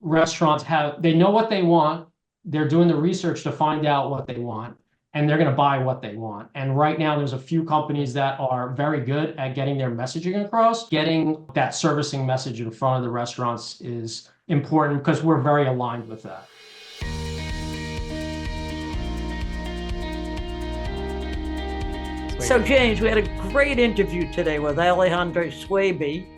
restaurants they know what they want. They're doing the research to find out what they want, and they're going to buy what they want. And right now, there's a few companies that are very good at getting their messaging across. Getting that servicing message in front of the restaurants is important because we're very aligned with that. So, James, we had a great interview today with Alejandro Swaby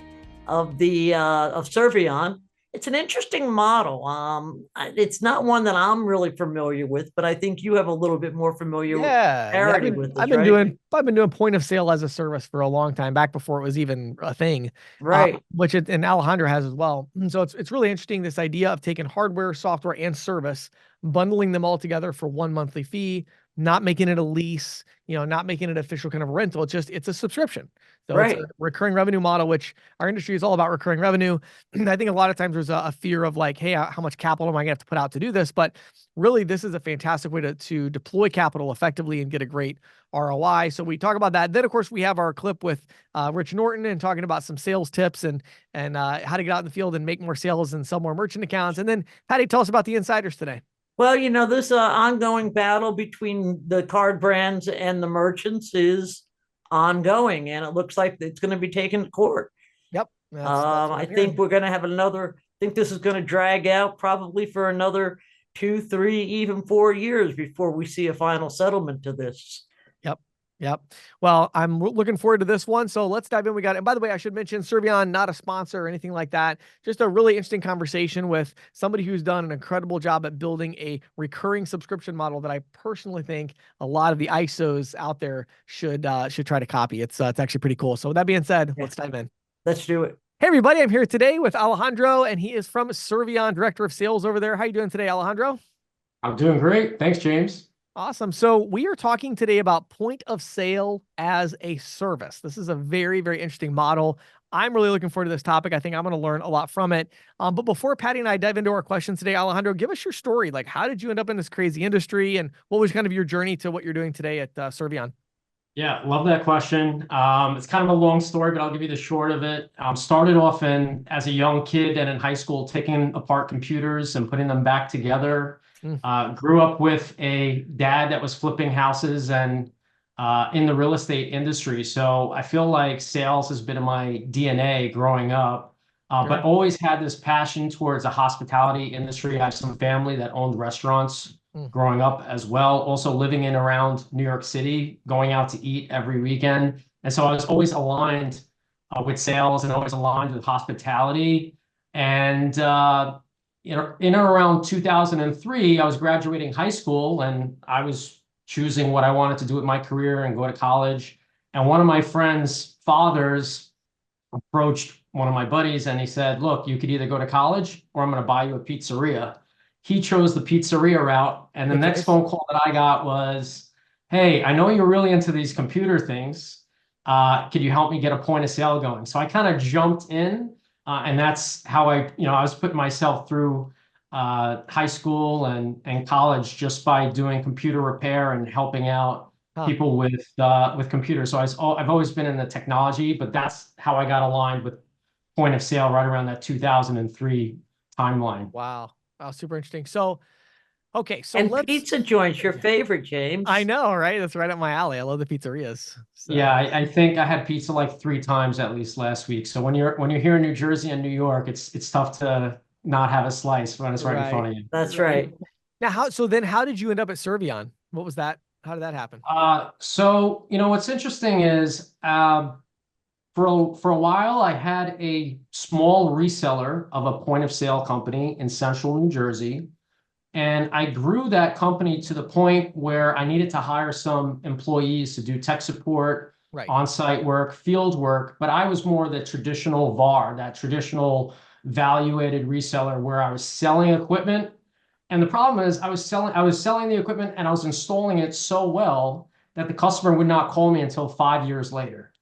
of Servion. It's an interesting model. It's not one that I'm really familiar with, but I think you have a little bit more Yeah. familiarity with this, I've been right? doing point of sale as a service for a long time, back before it was even a thing. Right. And Alejandro has as well. And so it's really interesting, this idea of taking hardware, software, and service, bundling them all together for one monthly fee, not making it a lease, not making it official kind of rental. It's a subscription. So it's a Right. recurring revenue model, which our industry is all about recurring revenue. I think a lot of times there's a fear of like, hey, how much capital am I gonna have to put out to do this? But really, this is a fantastic way to deploy capital effectively and get a great ROI. So we talk about that. Then, of course, we have our clip with Rich Norton and talking about some sales tips and how to get out in the field and make more sales and sell more merchant accounts. And then, Patty, tell us about the insiders today. Well, this ongoing battle between the card brands and the merchants is ongoing, and it looks like it's going to be taken to court. Yep. That's what I I'm think hearing. we're going to have I think this is going to drag out probably for another 2, 3, even 4 years before we see a final settlement to this. Yep. Well, I'm looking forward to this one. So let's dive in. And by the way, I should mention Servion, not a sponsor or anything like that. Just a really interesting conversation with somebody who's done an incredible job at building a recurring subscription model that I personally think a lot of the ISOs out there should try to copy. It's actually pretty cool. So with that being said, let's dive in. Let's do it. Hey everybody, I'm here today with Alejandro, and he is from Servion, Director of Sales over there. How you doing today, Alejandro? I'm doing great. Thanks, James. Awesome. So we are talking today about point of sale as a service. This is a very, very interesting model. I'm really looking forward to this topic. I think I'm going to learn a lot from it. But before Patty and I dive into our questions today, Alejandro, give us your story. Like, how did you end up in this crazy industry, and what was kind of your journey to what you're doing today at Servion? Yeah, love that question. It's kind of a long story, but I'll give you the short of it. Started off as a young kid and in high school, taking apart computers and putting them back together. Grew up with a dad that was flipping houses and in the real estate industry. So I feel like sales has been in my DNA growing up, but always had this passion towards the hospitality industry. I have some family that owned restaurants growing up as well. Also living in around New York City, going out to eat every weekend. And so I was always aligned with sales and always aligned with hospitality. And in around 2003, I was graduating high school and I was choosing what I wanted to do with my career and go to college. And one of my friend's fathers approached one of my buddies and he said, look, you could either go to college or I'm going to buy you a pizzeria. He chose the pizzeria route. And the next phone call that I got was, hey, I know you're really into these computer things. Could you help me get a point of sale going? So I kind of jumped in. And that's how I was putting myself through high school and college just by doing computer repair and helping out people with computers. So I've always been in the technology, but that's how I got aligned with point of sale right around that 2003 timeline. Wow, super interesting. So, okay, so and pizza joints, your favorite, James. I know, right? That's right up my alley. I love the pizzerias. So. Yeah, I think I had pizza like 3 times at least last week. So when you're here in New Jersey and New York, it's tough to not have a slice when it's right in front of you. That's right. Now, how did you end up at Servion? What was that? How did that happen? So what's interesting is for a while I had a small reseller of a point of sale company in central New Jersey. And I grew that company to the point where I needed to hire some employees to do tech support, on-site work, field work. But I was more the traditional VAR, that traditional value-added reseller where I was selling equipment. And the problem is I was selling the equipment and I was installing it so well that the customer would not call me until 5 years later.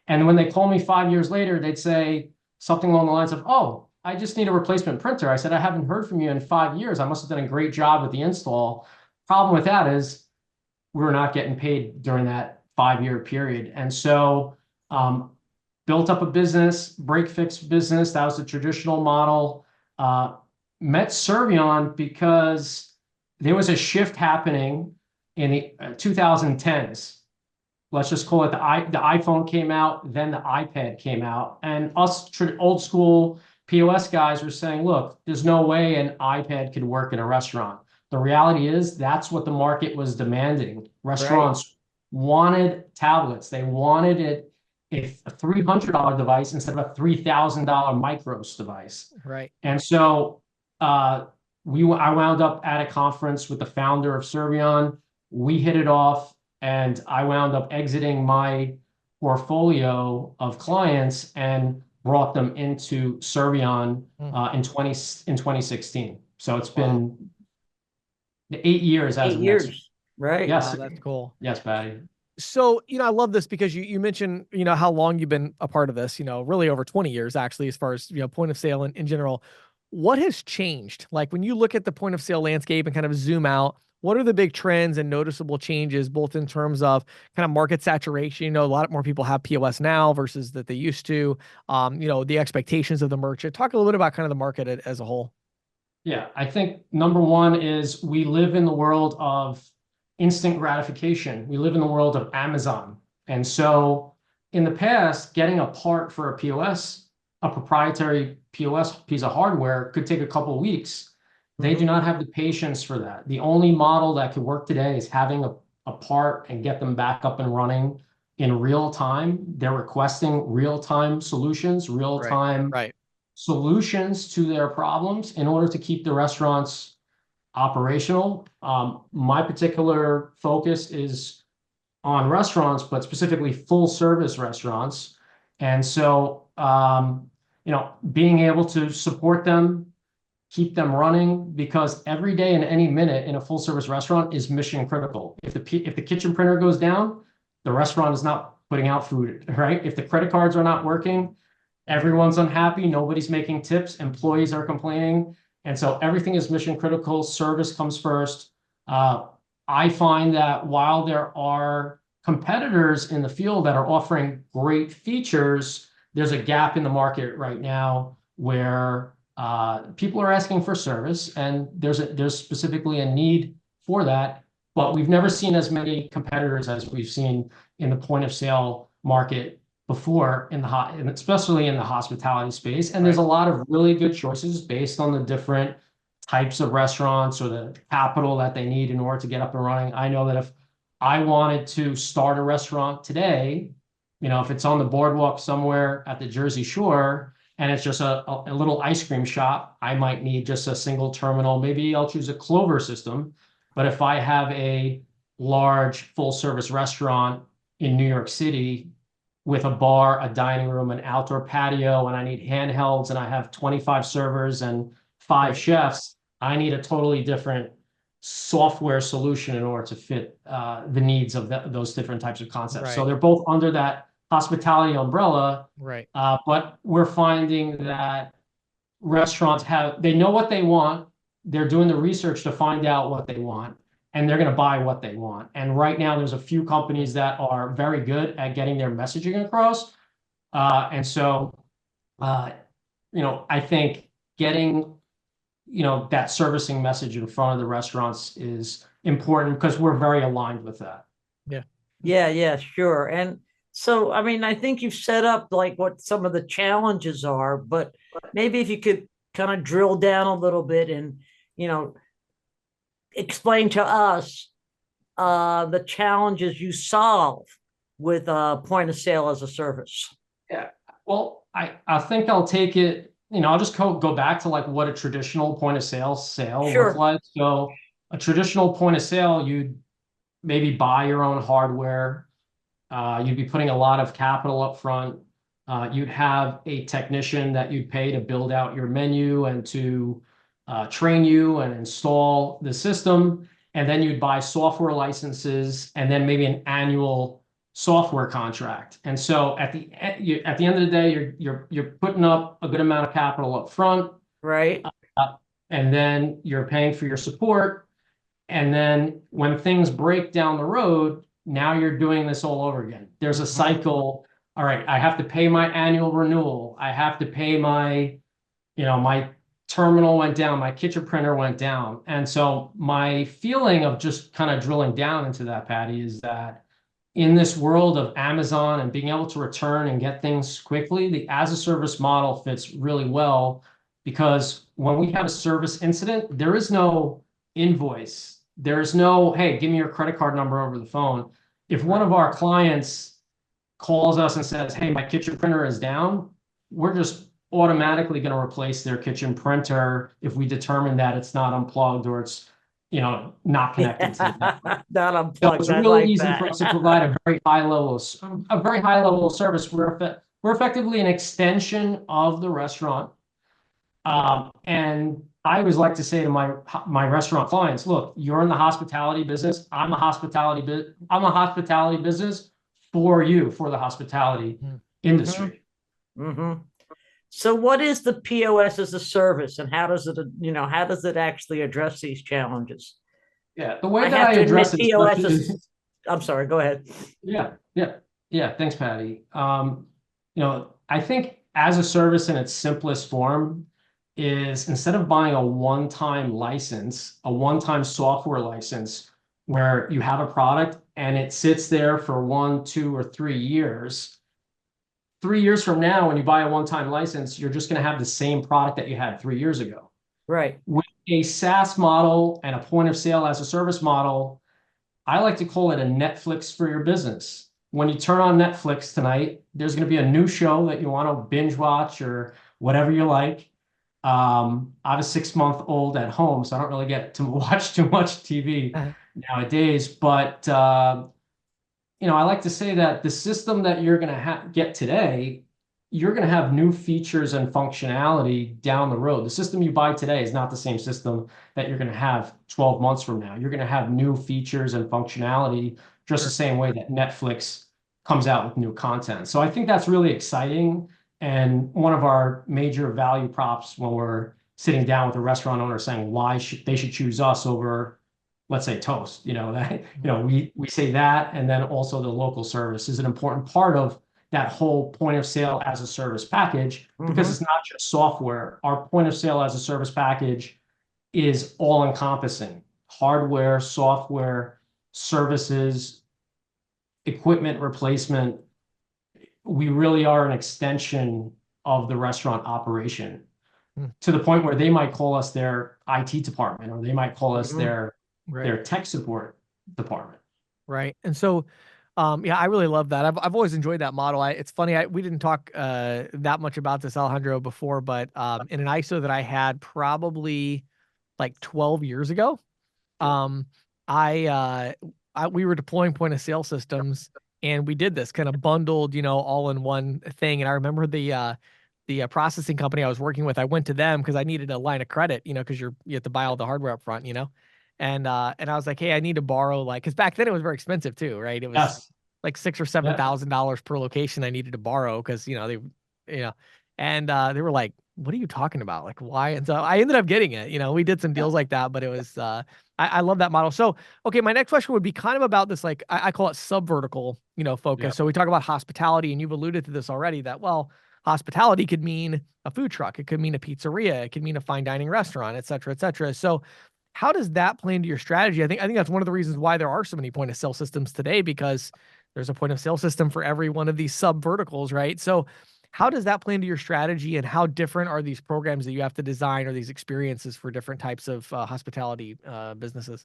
And when they call me 5 years later, they'd say something along the lines of, oh, I just need a replacement printer. I said, I haven't heard from you in 5 years. I must have done a great job with the install. Problem with that is we were not getting paid during that 5-year period. And so built up a business, break fix business. That was the traditional model. met Servion because there was a shift happening in the 2010s. Let's just call it the iPhone came out, then the iPad came out, and us old school POS guys were saying, look, there's no way an iPad could work in a restaurant. The reality is that's what the market was demanding. Restaurants wanted tablets. They wanted it if a $300 device instead of a $3,000 Micros device. Right. And so I wound up at a conference with the founder of Servion. We hit it off, and I wound up exiting my portfolio of clients and brought them into Servion in 2016. So it's been 8 years as 8 of years. next. Right. Yes. Wow, that's cool. Yes, Patty. So, I love this because you mentioned, how long you've been a part of this, really over 20 years, actually, as far as, point of sale in general. What has changed? Like when you look at the point of sale landscape and kind of zoom out, what are the big trends and noticeable changes, both in terms of kind of market saturation? A lot more people have POS now versus that they used to, the expectations of the merchant. Talk a little bit about kind of the market as a whole. Yeah, I think number one is we live in the world of instant gratification. We live in the world of Amazon. And so in the past, getting a part for a POS, a proprietary POS piece of hardware, could take a couple of weeks. They do not have the patience for that. The only model that could work today is having a part and get them back up and running in real time. They're requesting real-time solutions, real-time solutions to their problems in order to keep the restaurants operational. My particular focus is on restaurants, but specifically full service restaurants. And so, being able to support them, keep them running, because every day and any minute in a full service restaurant is mission critical. If the kitchen printer goes down, the restaurant is not putting out food, right? If the credit cards are not working, everyone's unhappy, nobody's making tips, employees are complaining. And so everything is mission critical. Service comes first. I find that while there are competitors in the field that are offering great features, there's a gap in the market right now where people are asking for service, and there's specifically a need for that. But we've never seen as many competitors as we've seen in the point of sale market before, and especially in the hospitality space. And there's a lot of really good choices based on the different types of restaurants or the capital that they need in order to get up and running. I know that if I wanted to start a restaurant today, if it's on the boardwalk somewhere at the Jersey Shore and it's just a little ice cream shop, I might need just a single terminal. Maybe I'll choose a Clover system. But if I have a large full service restaurant in New York City with a bar, a dining room, an outdoor patio, and I need handhelds, and I have 25 servers and 5 chefs, I need a totally different software solution in order to fit the needs of those different types of concepts. So they're both under that hospitality umbrella. But we're finding that restaurants they know what they want. They're doing the research to find out what they want, and they're going to buy what they want. And right now, there's a few companies that are very good at getting their messaging across. And so, I think getting, that servicing message in front of the restaurants is important because we're very aligned with that. Yeah, sure. And so, I think you've set up like what some of the challenges are, but maybe if you could kind of drill down a little bit and, explain to us the challenges you solve with point of sale as a service. Yeah, well, I think I'll take it, I'll just go back to like what a traditional point of sale looks like. So a traditional point of sale, you'd maybe buy your own hardware. You'd be putting a lot of capital up front. You'd have a technician that you'd pay to build out your menu and to train you and install the system. And then you'd buy software licenses and then maybe an annual software contract. And so at the end of the day, you're putting up a good amount of capital up front. And then you're paying for your support. And then when things break down the road, now you're doing this all over again. There's a cycle. All right, I have to pay my annual renewal. I have to pay my terminal went down, my kitchen printer went down. And so my feeling of just kind of drilling down into that, Patty, is that in this world of Amazon and being able to return and get things quickly, the as a service model fits really well, because when we have a service incident, there is no invoice. There's no, hey, give me your credit card number over the phone. If one of our clients calls us and says, hey, my kitchen printer is down, we're just automatically going to replace their kitchen printer if we determine that it's not unplugged or it's, not connected to the network. Not So unplugged. it's I really like easy that. for us to provide a very high level of service. We're effectively an extension of the restaurant. And I always like to say to my restaurant clients, look, you're in the hospitality business. I'm a hospitality business for you, for the hospitality industry. Mm-hmm. So what is the POS as a service, and how does it actually address these challenges? Yeah, the way I that have I to address admit, it POS especially- is, I'm sorry, go ahead. Yeah. Thanks, Patty. I think as a service in its simplest form is, instead of buying a one-time license, a one-time software license where you have a product and it sits there for 1, 2, or 3 years. 3 years from now, when you buy a one-time license, you're just going to have the same product that you had 3 years ago. Right. With a SaaS model and a point of sale as a service model, I like to call it a Netflix for your business. When you turn on Netflix tonight, there's going to be a new show that you want to binge watch or whatever you like. I have a 6-month-old at home, so I don't really get to watch too much TV nowadays. But I like to say that the system that you're going to get today, you're going to have new features and functionality down the road. The system you buy today is not the same system that you're going to have 12 months from now. You're going to have new features and functionality just the same way that Netflix comes out with new content. So I think that's really exciting. And one of our major value props when we're sitting down with a restaurant owner saying why they should choose us over, let's say, Toast, we say that, and then also the local service is an important part of that whole point of sale as a service package, because it's not just software. Our point of sale as a service package is all encompassing: hardware, software, services, equipment replacement. We really are an extension of the restaurant operation, to the point where they might call us their IT department, or they might call us their tech support department. Right. And so, I really love that. I've always enjoyed that model. It's funny, we didn't talk that much about this, Alejandro, before, but in an ISO that I had probably like 12 years ago, we were deploying point of sale systems, and we did this kind of bundled, all in one thing. And I remember the processing company I was working with, I went to them because I needed a line of credit, because you have to buy all the hardware up front, And I was like, hey, I need to borrow, because back then it was very expensive too, right? It was like $6,000 or $7,000 per location I needed to borrow because, and they were like, what are you talking about? Like, why? And so I ended up getting it. We did some deals like that, but it was, I love that model. So, okay, my next question would be kind of about this, like, I call it sub-vertical, focus. Yep. So we talk about hospitality, and you've alluded to this already, that, well, hospitality could mean a food truck. It could mean a pizzeria. It could mean a fine dining restaurant, et cetera, et cetera. So how does that play into your strategy? I think that's one of the reasons why there are so many point of sale systems today, because there's a point of sale system for every one of these sub verticals, right? So how does that play into your strategy, and how different are these programs that you have to design, or these experiences for different types of hospitality businesses?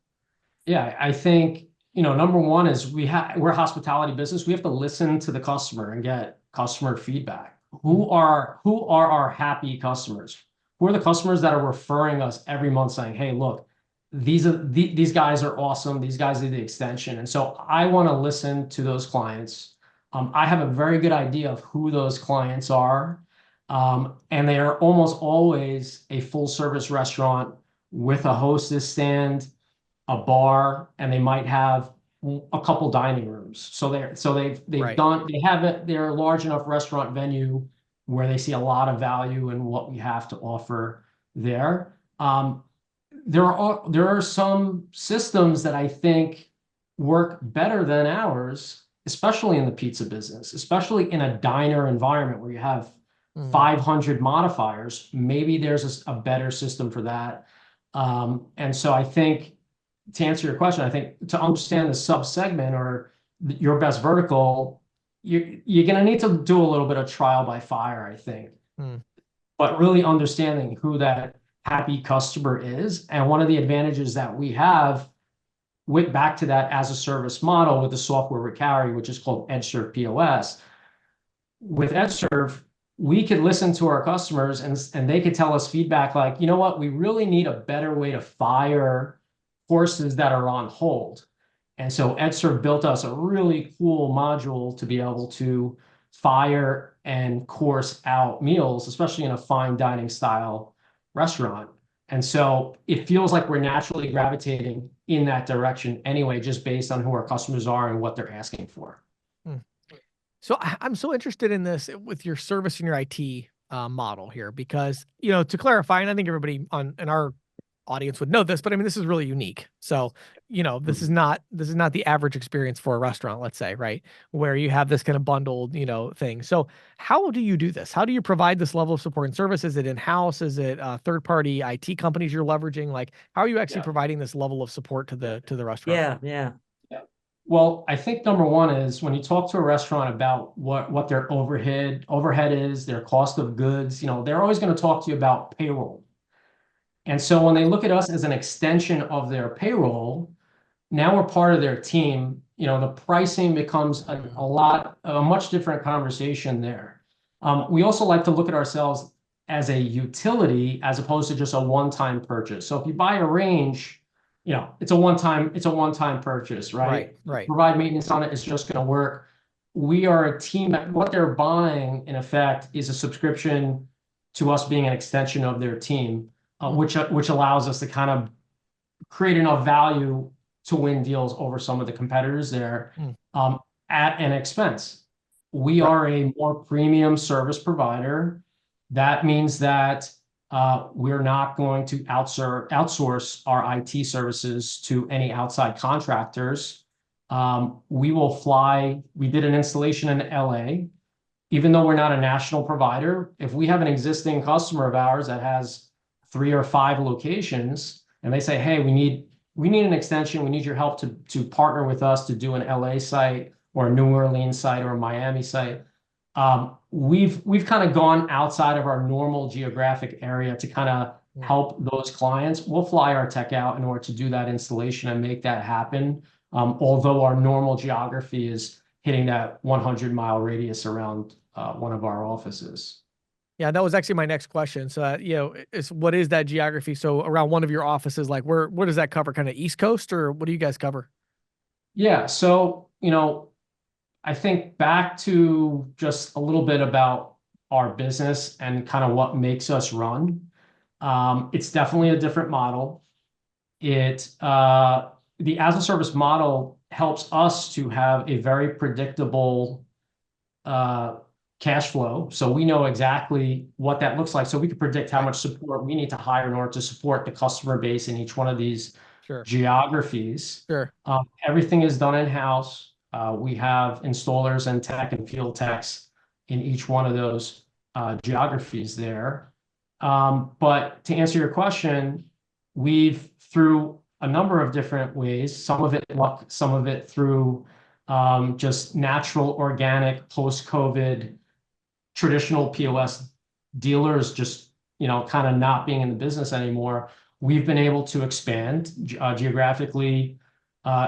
Yeah, I think, number one is we're a hospitality business. We have to listen to the customer and get customer feedback. Who are our happy customers? Who are the customers that are referring us every month saying, hey, look, these guys are awesome. These guys are the extension. And so I want to listen to those clients. I have a very good idea of who those clients are. And they are almost always a full service restaurant with a hostess stand, a bar, and they might have a couple dining rooms. So they're a large enough restaurant venue where they see a lot of value in what we have to offer there. There are some systems that I think work better than ours, especially in the pizza business, especially in a diner environment where you have 500 modifiers, maybe there's a better system for that. And so I think, to answer your question, I think to understand the sub-segment or your best vertical, you're going to need to do a little bit of trial by fire, I think. But really understanding who that happy customer is. And one of the advantages that we have with back to that as a service model with the software we carry, which is called EdgeServe POS. With EdgeServe, we could listen to our customers and they could tell us feedback like, you know what, we really need a better way to fire courses that are on hold. And so EdgeServe built us a really cool module to be able to fire and course out meals, especially in a fine dining style restaurant. And so it feels like we're naturally gravitating in that direction anyway, just based on who our customers are and what they're asking for. So I'm so interested in this with your service and your IT model here, because, to clarify, and I think everybody in our audience would know this, but I mean, this is really unique. So, this is not the average experience for a restaurant, let's say, right? Where you have this kind of bundled, thing. So how do you do this? How do you provide this level of support and service? Is it in-house? Is it third-party IT companies you're leveraging? Like, how are you actually providing this level of support to the restaurant? Yeah. Well, I think number one is when you talk to a restaurant about what their overhead is, their cost of goods, they're always going to talk to you about payroll. And so when they look at us as an extension of their payroll, now we're part of their team. The pricing becomes a much different conversation there. We also like to look at ourselves as a utility as opposed to just a one-time purchase. So if you buy a range, it's a one-time purchase, right? Right. Provide maintenance on it, it's just going to work. We are a team. What they're buying, in effect, is a subscription to us being an extension of their team. Which allows us to kind of create enough value to win deals over some of the competitors there at an expense. We are a more premium service provider. That means that we're not going to outsource our IT services to any outside contractors. We will fly. We did an installation in LA. Even though we're not a national provider, if we have an existing customer of ours that has 3 or 5 locations, and they say, "Hey, we need an extension. We need your help to partner with us to do an LA site or a New Orleans site or a Miami site." We've kind of gone outside of our normal geographic area to kind of help those clients. We'll fly our tech out in order to do that installation and make that happen. Although our normal geography is hitting that 100-mile radius around one of our offices. Yeah, that was actually my next question. So, what is that geography? So around one of your offices, like where does that cover? Kind of East Coast, or what do you guys cover? Yeah. So, I think back to just a little bit about our business and kind of what makes us run. It's definitely a different model. The as a service model helps us to have a very predictable cash flow. So we know exactly what that looks like. So we can predict how much support we need to hire in order to support the customer base in each one of these geographies. Everything is done in-house. We have installers and tech and field techs in each one of those geographies there. But to answer your question, we've, through a number of different ways, some of it luck, some of it through just natural, organic, post-COVID traditional POS dealers just, kind of not being in the business anymore. We've been able to expand geographically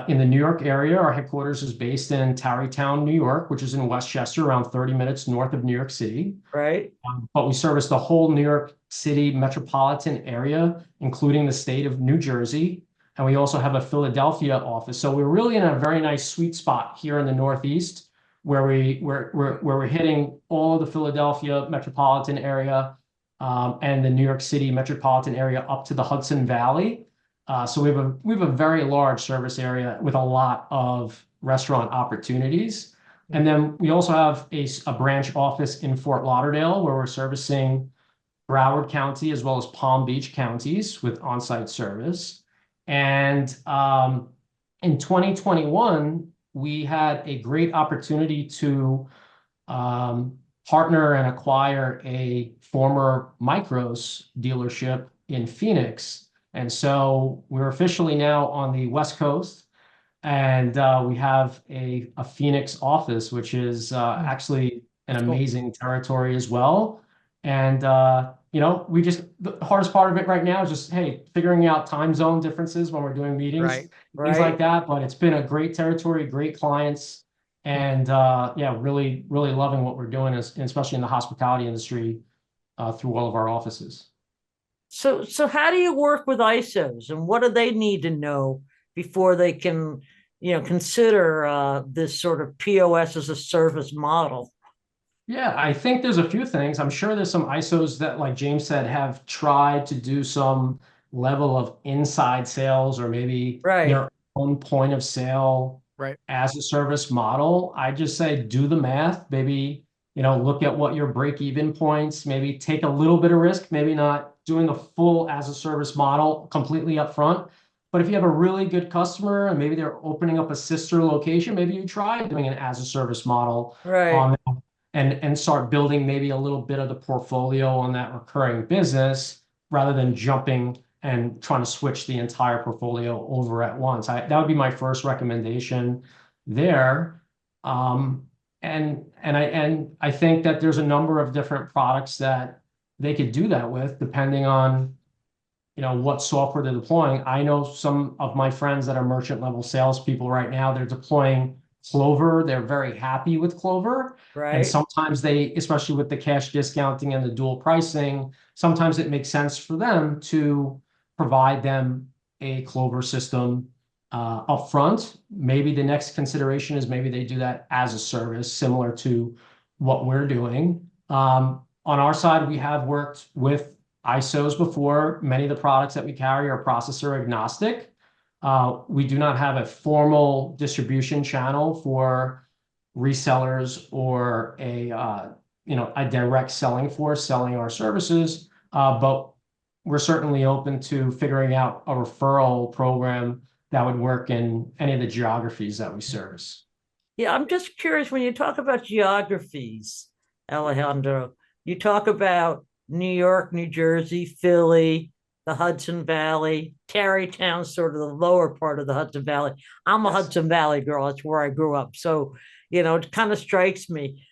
in the New York area. Our headquarters is based in Tarrytown, New York, which is in Westchester, around 30 minutes north of New York City. Right. But we service the whole New York City metropolitan area, including the state of New Jersey. And we also have a Philadelphia office. So we're really in a very nice sweet spot here in the Northeast, where we're hitting all of the Philadelphia metropolitan area and the New York City metropolitan area up to the Hudson Valley. So we have a very large service area with a lot of restaurant opportunities. And then we also have a branch office in Fort Lauderdale, where we're servicing Broward County as well as Palm Beach counties with on-site service. And in 2021, we had a great opportunity to partner and acquire a former Micros dealership in Phoenix. And so we're officially now on the West Coast, and we have a Phoenix office, which is actually an That's cool. amazing territory as well. And the hardest part of it right now is just, hey, figuring out time zone differences when we're doing meetings, Right. things like that. But it's been a great territory, great clients, and yeah, really, really loving what we're doing, especially in the hospitality industry through all of our offices. So how do you work with ISOs, and what do they need to know before they can, consider this sort of POS as a service model? Yeah, I think there's a few things. I'm sure there's some ISOs that, like James said, have tried to do some level of inside sales or maybe Right. their own point of sale Right. as a service model. I just say do the math, maybe, look at what your break-even points, maybe take a little bit of risk, maybe not doing the full as a service model completely upfront. But if you have a really good customer and maybe they're opening up a sister location, maybe you try doing an as a service model Right. on and start building maybe a little bit of the portfolio on that recurring business rather than jumping and trying to switch the entire portfolio over at once. That would be my first recommendation there. And I think that there's a number of different products that they could do that with, depending on what software they're deploying. I know some of my friends that are merchant level salespeople right now, they're deploying Clover. They're very happy with Clover. And Right. sometimes they, especially with the cash discounting and the dual pricing, sometimes it makes sense for them to provide them a Clover system upfront. Maybe the next consideration is maybe they do that as a service, similar to what we're doing. On our side, we have worked with ISOs before. Many of the products that we carry are processor agnostic. We do not have a formal distribution channel for resellers or a direct selling force selling our services, but we're certainly open to figuring out a referral program that would work in any of the geographies that we service. Yeah, I'm just curious when you talk about geographies, Alejandro, you talk about New York, New Jersey, Philly, the Hudson Valley, Tarrytown, sort of the lower part of the Hudson Valley. I'm a Yes. Hudson Valley girl. That's where I grew up. So, it kind of strikes me.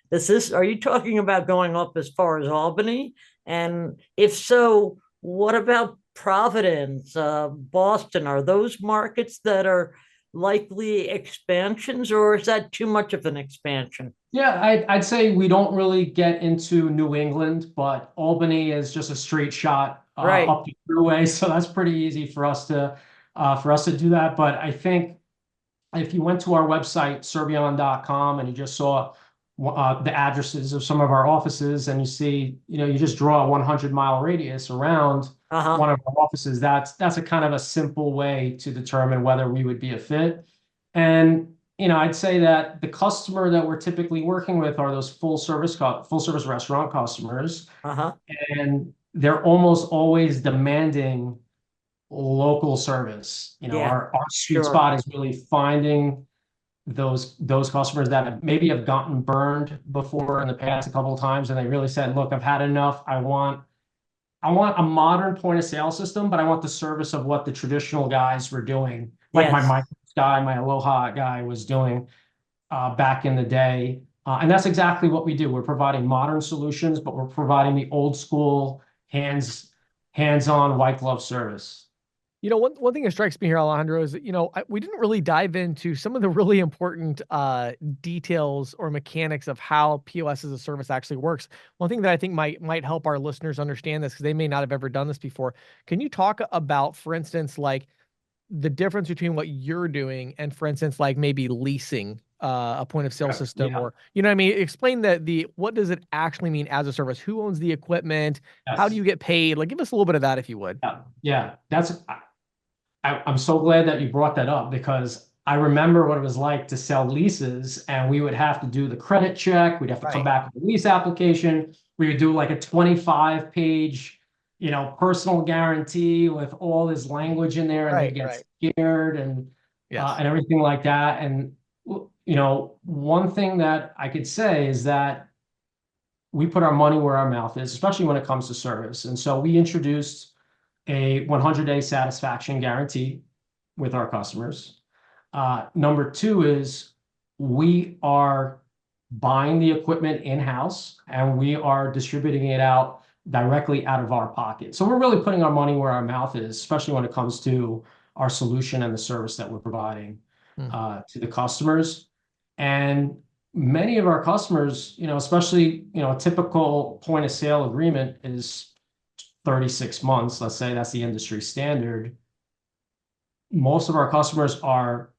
Are you talking about going up as far as Albany? And if so, what about Providence, Boston? Are those markets that are likely expansions, or is that too much of an expansion? Yeah, I'd say we don't really get into New England, but Albany is just a straight shot Right. up the freeway, so that's pretty easy for us to do that. But I think if you went to our website, Servion.com, and you just saw the addresses of some of our offices, and you see, you just draw a 100-mile radius around Uh-huh. one of our offices. That's a kind of a simple way to determine whether we would be a fit. And I'd say that the customer that we're typically working with are those full service restaurant customers, Uh-huh. and they're almost always demanding local service. Yeah, Our sweet sure. spot is really finding those customers that maybe have gotten burned before in the past a couple of times, and they really said, "Look, I've had enough. I want a modern point of sale system, but I want the service of what the traditional guys were doing, like my Yes. Micros guy, my Aloha guy was doing back in the day." And that's exactly what we do. We're providing modern solutions, but we're providing the old school hands-on white glove service. One thing that strikes me here, Alejandro, is that, we didn't really dive into some of the really important details or mechanics of how POS as a service actually works. One thing that I think might help our listeners understand this, because they may not have ever done this before. Can you talk about, for instance, like the difference between what you're doing and, for instance, like maybe leasing a point of sale system, Yeah. or, what I mean? Explain what does it actually mean as a service? Who owns the equipment? How do Yes. you get paid? Like, give us a little bit of that, if you would. Yeah. I'm so glad that you brought that up, because I remember what it was like to sell leases, and we would have to do the credit check. We'd have to come Right. back with a lease application. We would do like a 25-page, personal guarantee with all this language in there, and they'd Right. get Right. scared and Yes. and everything like that. And one thing that I could say is that we put our money where our mouth is, especially when it comes to service. And so we introduced a 100-day satisfaction guarantee with our customers. Number two is we are buying the equipment in-house and we are distributing it out directly out of our pocket. So we're really putting our money where our mouth is, especially when it comes to our solution and the service that we're providing to the customers. And many of our customers, especially, a typical point of sale agreement is 36 months. Let's say that's the industry standard. Most of our customers are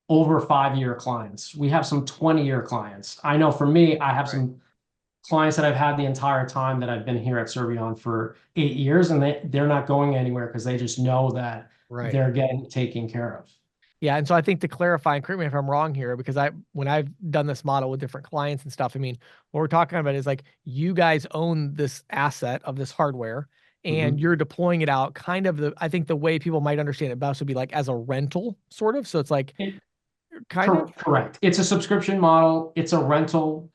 over 5-year clients. We have some 20-year clients. I know for me, I have some clients that I've had the entire time that I've been here at Servion for 8 years, and they're not going anywhere because they just know that they're getting taken care of. Yeah. And so I think to clarify, and correct me if I'm wrong here, because when I've done this model with different clients and stuff, I mean, what we're talking about is like, you guys own this asset of this hardware and you're deploying it out kind of I think the way people might understand it best would be like as a rental sort of. So it's like kind of. Correct. It's a subscription model. It's a rental.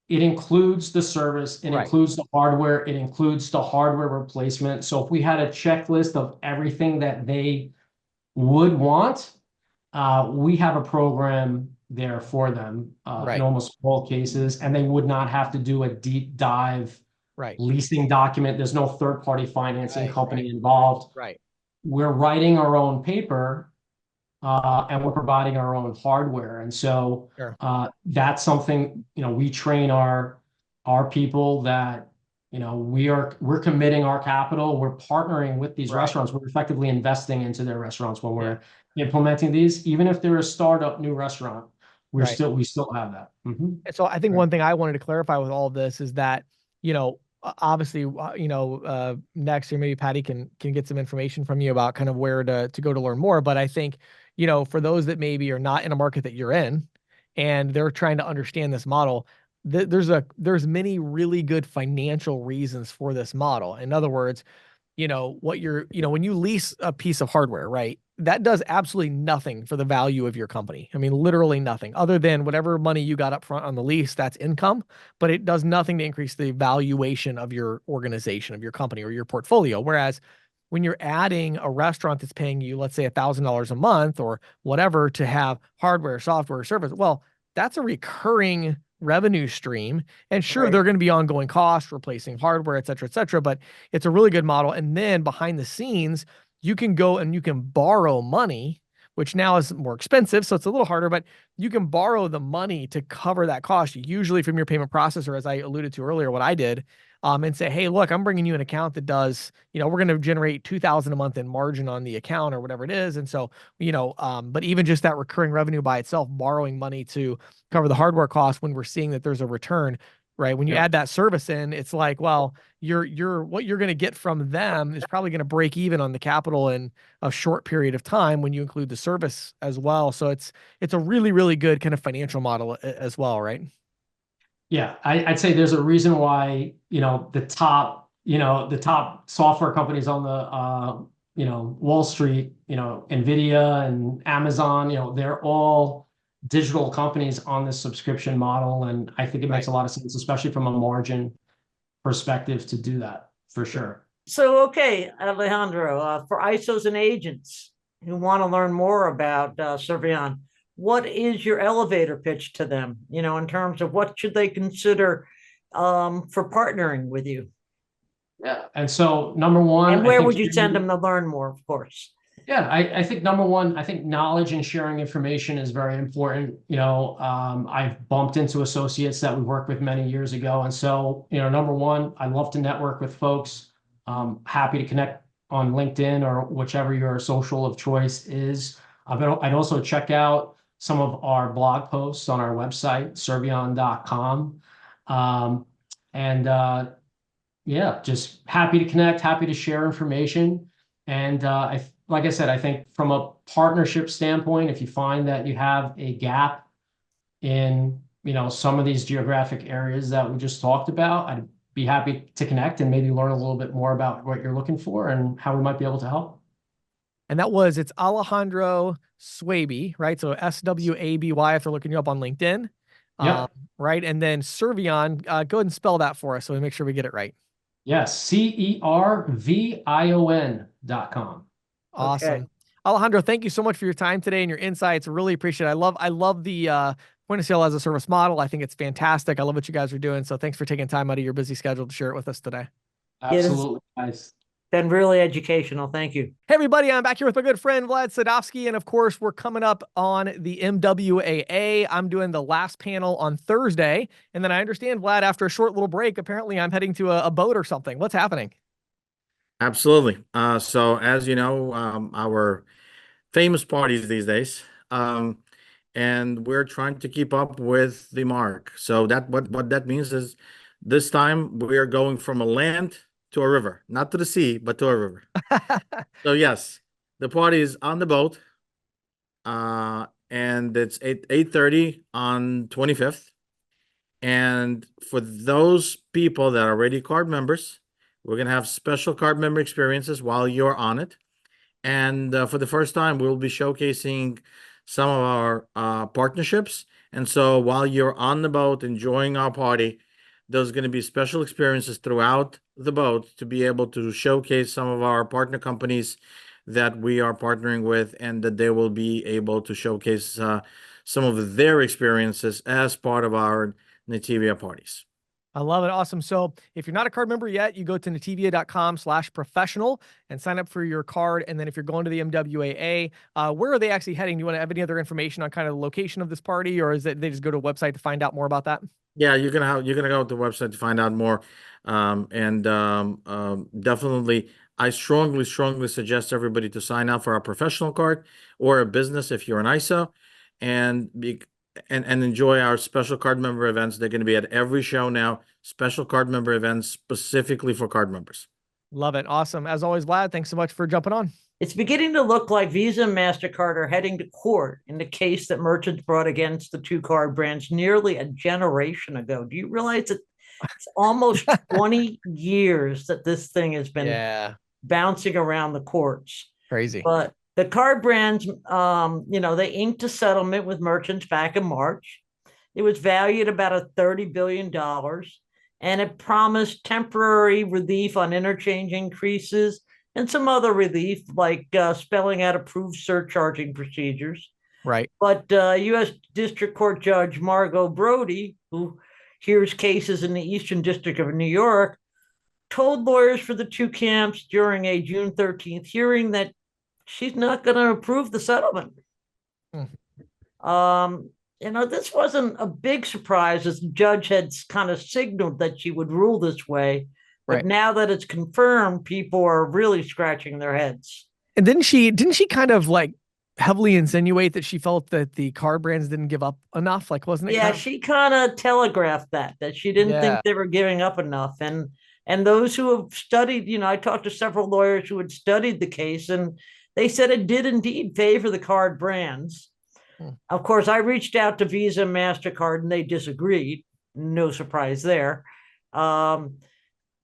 It includes the service. It includes the hardware. It includes the hardware replacement. So if we had a checklist of everything that they would want, we have a program there for them in almost all cases, and they would not have to do a deep dive leasing document. There's no third-party financing company involved. We're writing our own paper, and we're providing our own hardware. And so that's something, we train our people that, we're committing our capital. We're partnering with these restaurants. We're effectively investing into their restaurants when we're implementing these. Even if they're a startup new restaurant, we still have that. And so I think one thing I wanted to clarify with all of this is that, obviously, next year, maybe Patty can get some information from you about kind of where to go to learn more. But I think, for those that maybe are not in a market that you're in and they're trying to understand this model, there's many really good financial reasons for this model. In other words, when you lease a piece of hardware, right, that does absolutely nothing for the value of your company. I mean, literally nothing other than whatever money you got up front on the lease, that's income, but it does nothing to increase the valuation of your organization, of your company or your portfolio. Whereas when you're adding a restaurant that's paying you, let's say $1,000 a month or whatever to have hardware, software, service, well, that's a recurring revenue stream. And sure, there are going to be ongoing costs, replacing hardware, et cetera, but it's a really good model. And then behind the scenes, you can go and you can borrow money, which now is more expensive. So it's a little harder, but you can borrow the money to cover that cost, usually from your payment processor, as I alluded to earlier, what I did, and say, hey, look, I'm bringing you an account that does, we're going to generate $2,000 a month in margin on the account or whatever it is. And so, but even just that recurring revenue by itself, borrowing money to cover the hardware costs when we're seeing that there's a return, right? When you add that service in, it's like, well, what you're going to get from them is probably going to break even on the capital in a short period of time when you include the service as well. So it's a really, really good kind of financial model as well, right? Yeah, I'd say there's a reason why, the top software companies on the, Wall Street, NVIDIA and Amazon, they're all digital companies on this subscription model. And I think it makes a lot of sense, especially from a margin perspective, to do that for sure. So, okay, Alejandro, for ISOs and agents who want to learn more about Servion, what is your elevator pitch to them, in terms of what should they consider for partnering with you? Yeah. And so number one, and where would you send them to learn more, of course? Yeah, I think number one, I think knowledge and sharing information is very important. I've bumped into associates that we worked with many years ago. And so, number one, I love to network with folks. Happy to connect on LinkedIn or whichever your social of choice is. I'd also check out some of our blog posts on our website, servion.com. Yeah, just happy to connect, happy to share information. And like I said, I think from a partnership standpoint, if you find that you have a gap in, some of these geographic areas that we just talked about, I'd be happy to connect and maybe learn a little bit more about what you're looking for and how we might be able to help. And it's Alejandro Swaby, right? So Swaby, if they're looking you up on LinkedIn. Yep. Right. And then Servion, go ahead and spell that for us so we make sure we get it right. Yes. CERVION.com. Okay. Awesome. Alejandro, thank you so much for your time today and your insights. Really appreciate it. I love the point of sale as a service model. I think it's fantastic. I love what you guys are doing. So thanks for taking time out of your busy schedule to share it with us today. Absolutely, guys. Been really educational. Thank you. Hey, everybody. I'm back here with my good friend, Vlad Sadovsky. And of course, we're coming up on the MWAA. I'm doing the last panel on Thursday. And then I understand, Vlad, after a short little break, apparently I'm heading to a boat or something. What's happening? Absolutely. So as you know, our famous parties these days, and we're trying to keep up with the mark. So what that means is this time we are going from a land to a river, not to the sea, but to a river. So yes, the party is on the boat, and it's 8:30 on 25th. And for those people that are already card members, we're gonna have special card member experiences while you're on it. And for the first time, we'll be showcasing some of our partnerships. And so while you're on the boat enjoying our party, there's going to be special experiences throughout the boat to be able to showcase some of our partner companies that we are partnering with, and that they will be able to showcase some of their experiences as part of our Nativia parties. I love it. Awesome. So if you're not a card member yet, you go to nativia.com/professional and sign up for your card. And then if you're going to the MWAA, where are they actually heading? Do you want to have any other information on kind of the location of this party, or is it they just go to a website to find out more about that? Yeah, you're gonna go to the website to find out more. Definitely, I strongly suggest everybody to sign up for a professional card or a business if you're an ISO, and enjoy our special card member events. They're going to be at every show now. Special card member events specifically for card members. Love it. Awesome. As always, Vlad, thanks so much for jumping on. It's beginning to look like Visa and MasterCard are heading to court in the case that merchants brought against the two card brands nearly a generation ago. Do you realize that it's almost 20 years that this thing has been bouncing around the courts? Crazy. But the card brands, they inked a settlement with merchants back in March. It was valued about $30 billion, and it promised temporary relief on interchange increases and some other relief, like spelling out approved surcharging procedures. Right. But U.S. District Court Judge Margot Brody, who hears cases in the Eastern District of New York, told lawyers for the two camps during a June 13th hearing that she's not going to approve the settlement. This wasn't a big surprise, as the judge had kind of signaled that she would rule this way. But now that it's confirmed, people are really scratching their heads. And didn't she kind of like heavily insinuate that she felt that the card brands didn't give up enough? Like, wasn't it? Yeah, she kind of telegraphed that she didn't think they were giving up enough. And those who have studied, I talked to several lawyers who had studied the case, and they said it did indeed favor the card brands. Of course, I reached out to Visa and MasterCard, and they disagreed. No surprise there.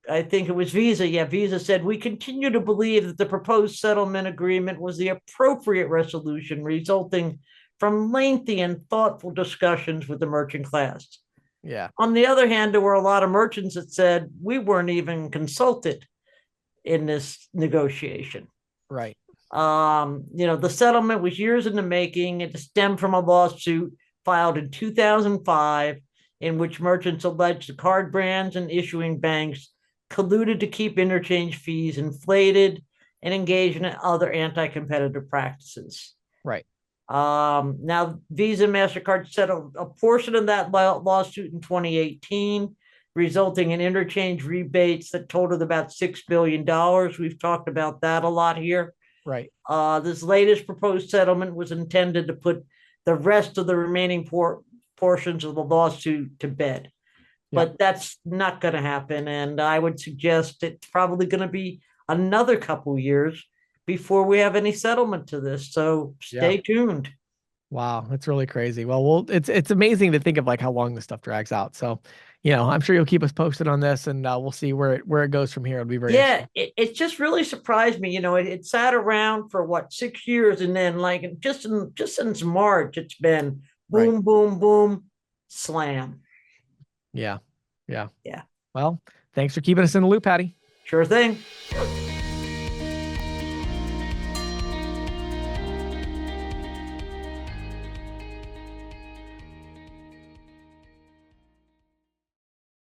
I think it was Visa. Yeah, Visa said, "We continue to believe that the proposed settlement agreement was the appropriate resolution resulting from lengthy and thoughtful discussions with the merchant class." Yeah. On the other hand, there were a lot of merchants that said, "We weren't even consulted in this negotiation." Right. The settlement was years in the making. It stemmed from a lawsuit filed in 2005 in which merchants alleged the card brands and issuing banks colluded to keep interchange fees inflated and engage in other anti-competitive practices. Right. Now, Visa and MasterCard settled a portion of that lawsuit in 2018, resulting in interchange rebates that totaled about $6 billion. We've talked about that a lot here. Right. This latest proposed settlement was intended to put the rest of the remaining portions of the lawsuit to bed. But that's not going to happen. And I would suggest it's probably going to be another couple years before we have any settlement to this. So stay tuned. Wow, that's really crazy. Well, it's amazing to think of like how long this stuff drags out. So, I'm sure you'll keep us posted on this, and we'll see where it goes from here. It'll be very interesting. It just really surprised me. It sat around for 6 years, and then just since March, it's been boom, boom, boom. slam. Yeah. Yeah. Yeah. Well, thanks for keeping us in the loop, Patty. Sure thing.